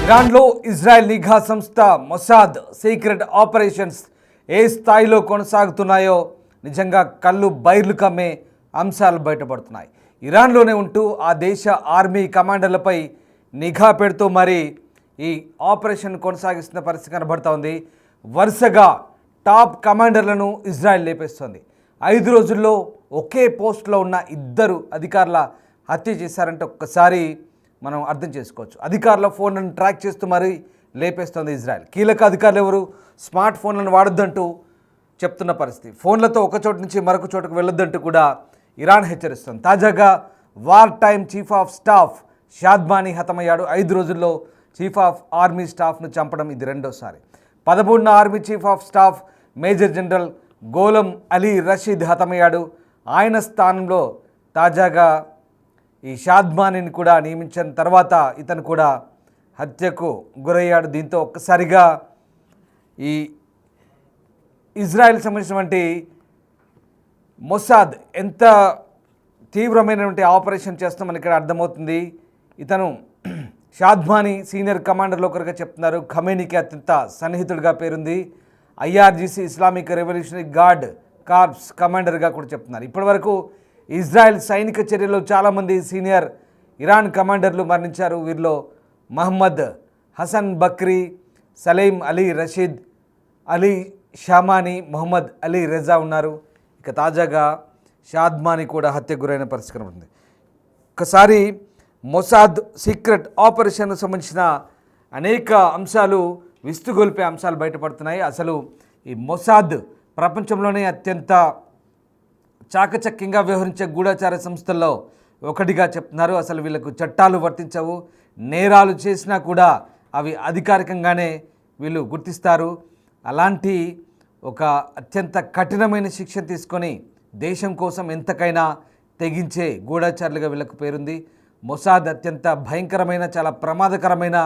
ఇరాన్లో ఇజ్రాయెల్ నిఘా సంస్థ మొసాద్ సీక్రెట్ ఆపరేషన్స్ ఏ స్థాయిలో కొనసాగుతున్నాయో నిజంగా కళ్ళు బైర్లు కమ్మే అంశాలు బయటపడుతున్నాయి. ఇరాన్లోనే ఉంటూ ఆ దేశ ఆర్మీ కమాండర్లపై నిఘా పెడుతూ మరి ఈ ఆపరేషన్ కొనసాగిస్తున్న పరిస్థితి కనబడుతూ ఉంది. వరుసగా టాప్ కమాండర్లను ఇజ్రాయెల్ లేపేస్తుంది. 5 రోజుల్లో ఒకే పోస్టులో ఉన్న 2 అధికారుల హత్య చేశారంటే ఒక్కసారి మనం అర్థం చేసుకోవచ్చు. అధికారుల ఫోన్లను ట్రాక్ చేస్తూ మరీ లేపేస్తుంది ఇజ్రాయెల్. కీలక అధికారులు ఎవరు స్మార్ట్ ఫోన్లను వాడొద్దంటూ చెప్తున్న పరిస్థితి. ఫోన్లతో ఒక చోటు నుంచి మరొక చోటుకు వెళ్ళొద్దంటూ కూడా ఇరాన్ హెచ్చరిస్తుంది. తాజాగా war time chief of staff Shadmani హతమయ్యాడు. 5 రోజుల్లో చీఫ్ ఆఫ్ ఆర్మీ స్టాఫ్ను చంపడం ఇది రెండోసారి. 13వ army chief of staff major general Gholam Ali Rashid హతమయ్యాడు. ఆయన స్థానంలో తాజాగా ఈ షాద్మానీని కూడా నియమించిన తర్వాత ఇతను కూడా హత్యకు గురయ్యాడు. దీంతో ఒక్కసారిగా ఈ ఇజ్రాయెల్ సంబంధించినటువంటి మొసాద్ ఎంత తీవ్రమైనటువంటి ఆపరేషన్ చేస్తామని ఇక్కడ అర్థమవుతుంది. ఇతను షాద్మానీ సీనియర్ కమాండర్లో ఒకరిగా చెప్తున్నారు. ఖమేనీకి అత్యంత సన్నిహితుడిగా పేరుంది. IRGC Islamic revolutionary guard corps కమాండర్గా కూడా చెప్తున్నారు. ఇప్పటివరకు ఇజ్రాయెల్ సైనిక చర్యలో చాలామంది సీనియర్ ఇరాన్ కమాండర్లు మరణించారు. వీరిలో మహమ్మద్ హసన్ బక్రీ, సలీం అలీ రషీద్, అలీ షామానీ, మొహమ్మద్ అలీ రెజా ఉన్నారు. ఇక తాజాగా షాద్మానీ కూడా హత్యకు గురైన పరిస్థితి కనబడుతుంది. ఒకసారి మొసాద్ సీక్రెట్ ఆపరేషన్కు సంబంధించిన అనేక అంశాలు విస్తుగొల్పే అంశాలు బయటపడుతున్నాయి. అసలు ఈ మొసాద్ ప్రపంచంలోనే అత్యంత చాకచక్యంగా వ్యవహరించే గూఢచార సంస్థల్లో ఒకటిగా చెప్తున్నారు. అసలు వీళ్ళకు చట్టాలు వర్తించవు. నేరాలు చేసినా కూడా అవి అధికారికంగానే వీళ్ళు గుర్తిస్తారు. అలాంటి ఒక అత్యంత కఠినమైన శిక్ష తీసుకొని దేశం కోసం ఎంతకైనా తెగించే గూఢచారులుగా వీళ్ళకు పేరుంది. మొసాద్ అత్యంత భయంకరమైన చాలా ప్రమాదకరమైన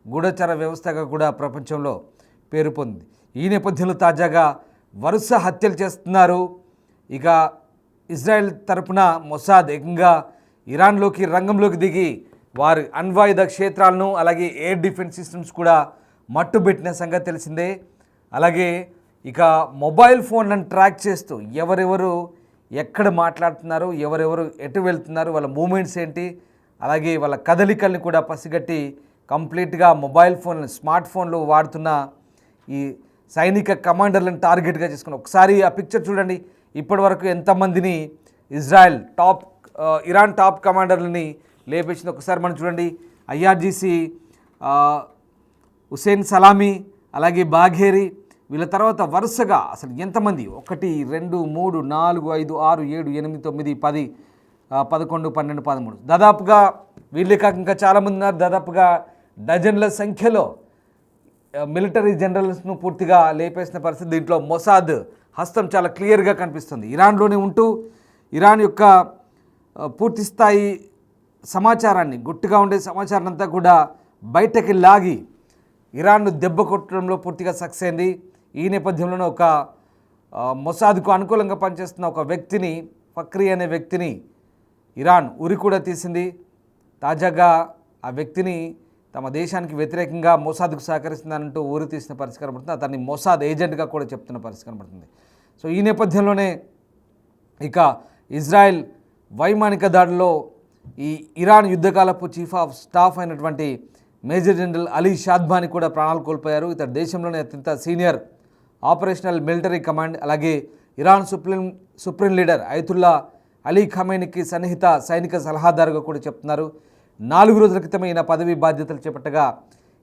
గూఢచార వ్యవస్థగా కూడా ప్రపంచంలో పేరు పొందింది. ఈ నేపథ్యంలో తాజాగా వరుస హత్యలు చేస్తున్నారు. ఇక ఇజ్రాయెల్ తరపున మొసాద్ ఏకంగా ఇరాన్లోకి రంగంలోకి దిగి వారి అణ్వాయుధ క్షేత్రాలను అలాగే ఎయిర్ డిఫెన్స్ సిస్టమ్స్ కూడా మట్టుబెట్టిన సంగతి తెలిసిందే. అలాగే ఇక మొబైల్ ఫోన్లను ట్రాక్ చేస్తూ ఎవరెవరు ఎక్కడ మాట్లాడుతున్నారు, ఎవరెవరు ఎటు వెళ్తున్నారు, వాళ్ళ మూమెంట్స్ ఏంటి, అలాగే వాళ్ళ కదలికల్ని కూడా పసిగట్టి కంప్లీట్గా మొబైల్ ఫోన్లు స్మార్ట్ ఫోన్లు వాడుతున్న ఈ సైనిక కమాండర్లను టార్గెట్గా చేసుకుని ఒకసారి ఆ పిక్చర్ చూడండి. ఇప్పటి వరకు ఎంతమందిని ఇజ్రాయెల్ ఇరాన్ టాప్ కమాండర్లని లేపేసింది ఒకసారి మనం చూడండి. IRGC హుసేన్ సలామీ, అలాగే బాఘేరి, వీళ్ళ తర్వాత వరుసగా అసలు ఎంతమంది 1 2 3 4 5 6 7 8 9 10 11 12 13 దాదాపుగా వీళ్ళే కాక ఇంకా చాలామంది ఉన్నారు. దాదాపుగా డజన్ల సంఖ్యలో మిలిటరీ జనరల్స్ను పూర్తిగా లేపేసిన పరిస్థితి. దీంట్లో మొసాద్ హస్తం చాలా క్లియర్గా కనిపిస్తుంది. ఇరాన్లోనే ఉంటూ ఇరాన్ యొక్క పూర్తి స్థాయి సమాచారాన్ని గుట్టుగా ఉండే సమాచారం అంతా కూడా బయటకి లాగి ఇరాన్ను దెబ్బ కొట్టడంలో పూర్తిగా సక్సెస్ అయింది. ఈ నేపథ్యంలోనే ఒక మొసాద్కు అనుకూలంగా పనిచేస్తున్న ఒక వ్యక్తిని, ఫక్రీ అనే వ్యక్తిని ఇరాన్ ఉరి కూడా తీసింది. తాజాగా ఆ వ్యక్తిని తమ దేశానికి వ్యతిరేకంగా మొసాద్కు సహకరిస్తుందంటూ ఊరి తీసిన పరిస్థితి కనబడుతుంది. అతన్ని మొసాద్ ఏజెంట్గా కూడా చెప్తున్న పరిస్థితి కనబడుతుంది. సో ఈ నేపథ్యంలోనే ఇక ఇజ్రాయెల్ వైమానిక దాడిలో ఈ ఇరాన్ యుద్ధకాలపు చీఫ్ ఆఫ్ స్టాఫ్ అయినటువంటి మేజర్ జనరల్ అలీ షాద్మానీ కూడా ప్రాణాలు కోల్పోయారు. ఇతడు దేశంలోనే అత్యంత సీనియర్ ఆపరేషనల్ మిలిటరీ కమాండ్, అలాగే Iran supreme leader Ayatollah Ali ఖమేనీకి సన్నిహిత సైనిక సలహాదారుగా కూడా చెప్తున్నారు. 4 రోజుల క్రితం ఈయన పదవి బాధ్యతలు చేపట్టగా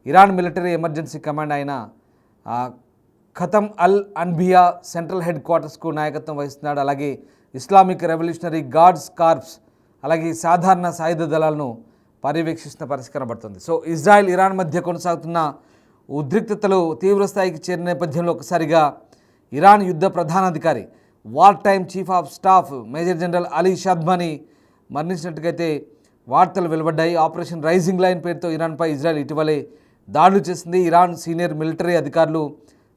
ఇరాన్ మిలిటరీ ఎమర్జెన్సీ కమాండ్ అయిన ఖతం అల్ అన్బియా సెంట్రల్ హెడ్ క్వార్టర్స్కు నాయకత్వం వహిస్తున్నాడు. అలాగే ఇస్లామిక్ రెవల్యూషనరీ గార్డ్స్ కార్ప్స్, అలాగే సాధారణ సాయుధ దళాలను పర్యవేక్షిస్తున్న పరిస్థితి కనబడుతుంది. సో ఇజ్రాయెల్ ఇరాన్ మధ్య కొనసాగుతున్న ఉద్రిక్తతలు తీవ్రస్థాయికి చేరిన నేపథ్యంలో ఒకసారిగా ఇరాన్ యుద్ధ ప్రధానాధికారి war time chief of staff major general Ali Shadmani మరణించినట్టుగైతే వార్తలు వెలువడ్డాయి. ఆపరేషన్ రైజింగ్ లైన్ పేరుతో ఇరాన్పై ఇజ్రాయెల్ ఇటీవలే దాడులు చేసింది. ఇరాన్ సీనియర్ మిలిటరీ అధికారులు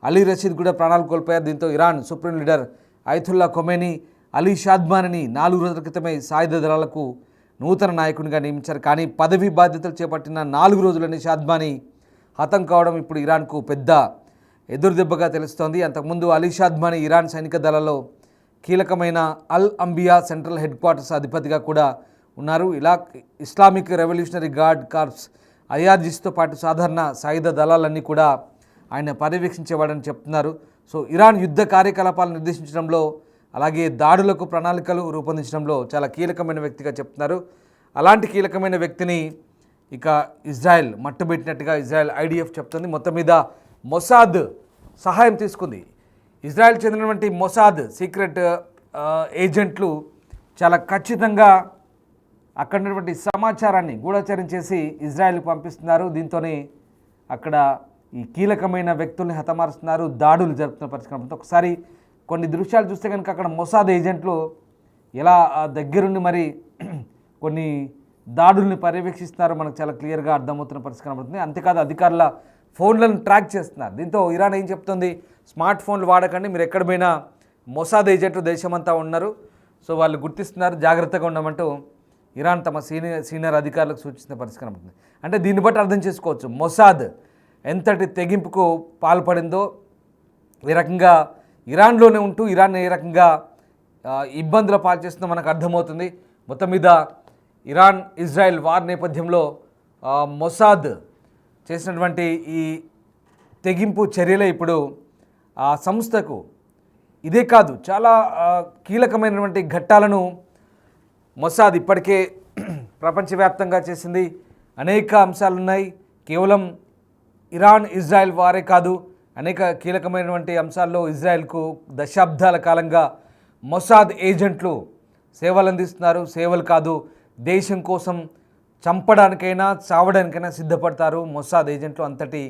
అలీ రషీద్ కూడా ప్రాణాలు కోల్పోయారు. దీంతో Iran supreme leader Ayatollah Khomeini Ali షాద్మానీని 4 రోజుల క్రితమే సాయుధ దళాలకు నూతన నాయకునిగా నియమించారు. కానీ పదవి బాధ్యతలు చేపట్టిన 4 రోజులని షాద్మానీ హతం కావడం ఇప్పుడు ఇరాన్కు పెద్ద ఎదురుదెబ్బగా తెలుస్తోంది. అంతకుముందు అలీ షాద్మానీ ఇరాన్ సైనిక దళాలలో కీలకమైన అల్ అంబియా సెంట్రల్ హెడ్ క్వార్టర్స్ అధిపతిగా కూడా ఉన్నారు. ఇస్లామిక్ రెవల్యూషనరీ గార్డ్ కార్ప్స్ ఐఆర్జీస్తో పాటు సాధారణ సాయుధ దళాలన్నీ కూడా ఆయన పర్యవేక్షించేవాడని చెప్తున్నారు. సో ఇరాన్ యుద్ధ కార్యకలాపాలను నిర్దేశించడంలో అలాగే దాడులకు ప్రణాళికలు రూపొందించడంలో చాలా కీలకమైన వ్యక్తిగా చెప్తున్నారు. అలాంటి కీలకమైన వ్యక్తిని ఇక ఇజ్రాయెల్ మట్టుబెట్టినట్టుగా ఇజ్రాయెల్ ఐడిఎఫ్ చెప్తుంది. మొత్తం మీద మొసాద్ సహాయం తీసుకుంది. ఇజ్రాయెల్ చెందినటువంటి మొసాద్ సీక్రెట్ ఏజెంట్లు చాలా ఖచ్చితంగా అక్కడ ఉన్నటువంటి సమాచారాన్ని గూఢచర్యం చేసి ఇజ్రాయెల్కి పంపిస్తున్నారు. దీంతోనే అక్కడ ఈ కీలకమైన వ్యక్తుల్ని హతమారుస్తున్నారు, దాడులు జరుపుతున్న పరిస్థితి. ఒకసారి కొన్ని దృశ్యాలు చూస్తే కనుక అక్కడ మొసాద్ ఏజెంట్లు ఎలా దగ్గరుండి మరి కొన్ని దాడుల్ని పర్యవేక్షిస్తున్నారో మనకు చాలా క్లియర్గా అర్థమవుతున్న పరిస్థితి కనబడుతుంది. అంతేకాదు అధికారుల ఫోన్లను ట్రాక్ చేస్తున్నారు. దీంతో ఇరాన్ ఏం చెప్తుంది, స్మార్ట్ ఫోన్లు వాడకండి, మీరు ఎక్కడ పోయినా మొసాద్ ఏజెంట్లు దేశమంతా ఉన్నారు, సో వాళ్ళు గుర్తిస్తున్నారు, జాగ్రత్తగా ఉండమంటూ ఇరాన్ తమ సీనియర్ అధికారులకు సూచిస్తున్న పరిస్థితి కనబడుతుంది. అంటే దీన్ని బట్టి అర్థం చేసుకోవచ్చు మొసాద్ ఎంతటి తెగింపుకు పాల్పడిందో, ఈ రకంగా ఇరాన్లోనే ఉంటూ ఇరాన్ ఏ రకంగా ఇబ్బందుల పాల్చేస్తుందో మనకు అర్థమవుతుంది. మొత్తం మీద ఇరాన్ ఇజ్రాయెల్ వార్ నేపథ్యంలో మొసాద్ చేసినటువంటి ఈ తెగింపు చర్యలే ఇప్పుడు ఆ సంస్థకు ఇదే కాదు చాలా కీలకమైనటువంటి ఘట్టాలను మొసాద్ ఇప్పటికే ప్రపంచవ్యాప్తంగా చేసింది. అనేక అంశాలు ఉన్నాయి. కేవలం ఇరాన్ ఇజ్రాయెల్ వారే కాదు, అనేక కీలకమైనటువంటి అంశాల్లో ఇజ్రాయెల్కు దశాబ్దాల కాలంగా మొసాద్ ఏజెంట్లు సేవలు అందిస్తున్నారు. సేవలు కాదు, దేశం కోసం చంపడానికైనా చావడానికైనా సిద్ధపడతారు మొసాద్ ఏజెంట్లు. అంతటి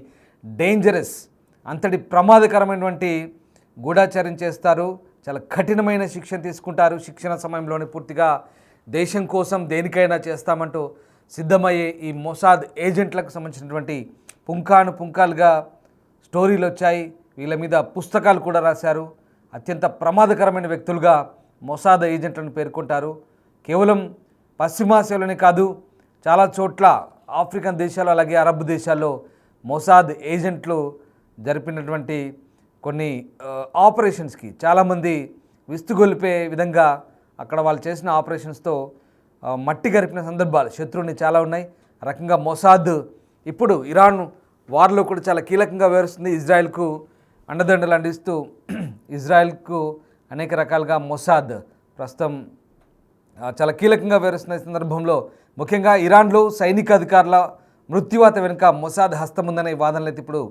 డేంజరస్, అంతటి ప్రమాదకరమైనటువంటి గూఢాచారం చేస్తారు. చాలా కఠినమైన శిక్షణ తీసుకుంటారు. శిక్షణ సమయంలోనే పూర్తిగా దేశం కోసం దేనికైనా చేస్తామంటూ సిద్ధమయ్యే ఈ మొసాద్ ఏజెంట్లకు సంబంధించినటువంటి పుంఖాలుగా స్టోరీలు వచ్చాయి. వీళ్ళ మీద పుస్తకాలు కూడా రాశారు. అత్యంత ప్రమాదకరమైన వ్యక్తులుగా మొసాద్ ఏజెంట్లను పేర్కొంటారు. కేవలం పశ్చిమాసియాలోనే కాదు, చాలా చోట్ల ఆఫ్రికన్ దేశాలు అలాగే అరబ్ దేశాల్లో మొసాద్ ఏజెంట్లు జరిపినటువంటి కొన్ని ఆపరేషన్స్కి చాలామంది విస్తుగొలిపే విధంగా అక్కడ వాళ్ళు చేసిన ఆపరేషన్స్తో మట్టి గరిపిన సందర్భాలు శత్రువుని చాలా ఉన్నాయి. ఆ రకంగా మొసాద్ ఇప్పుడు ఇరాన్ వార్లో కూడా చాలా కీలకంగా వ్యవహరిస్తుంది. ఇజ్రాయెల్కు అండదండలు అందిస్తూ ఇజ్రాయెల్కు అనేక రకాలుగా మొసాద్ ప్రస్తుతం చాలా కీలకంగా వ్యవహరిస్తున్న సందర్భంలో ముఖ్యంగా ఇరాన్లో సైనిక అధికారుల మృత్యువాత వెనుక మొసాద్ హస్తం ఉందనే వాదనలు అయితే ఇప్పుడు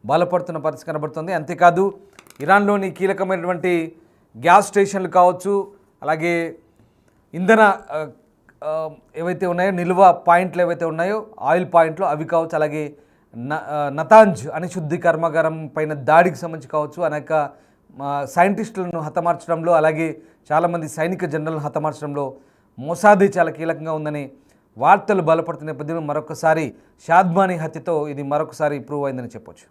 బలపడుతున్న పరిస్థితి కనబడుతుంది. అంతేకాదు ఇరాన్లోని కీలకమైనటువంటి గ్యాస్ స్టేషన్లు కావచ్చు, అలాగే ఇంధన ఏవైతే ఉన్నాయో నిల్వ పాయింట్లు ఏవైతే ఉన్నాయో ఆయిల్ పాయింట్లు అవి కావచ్చు, అలాగే నతాంజ్ అణుశుద్ధి కర్మాగారం పైన దాడికి సంబంధించి కావచ్చు, అనేక సైంటిస్టులను హతమార్చడంలో అలాగే చాలామంది సైనిక జనరల్ను హతమార్చడంలో మొసాదే చాలా కీలకంగా ఉందని వార్తలు బలపడుతున్న నేపథ్యంలో మరొకసారి షాద్మానీ హత్యతో ఇది మరొకసారి ప్రూవ్ అయిందని చెప్పొచ్చు.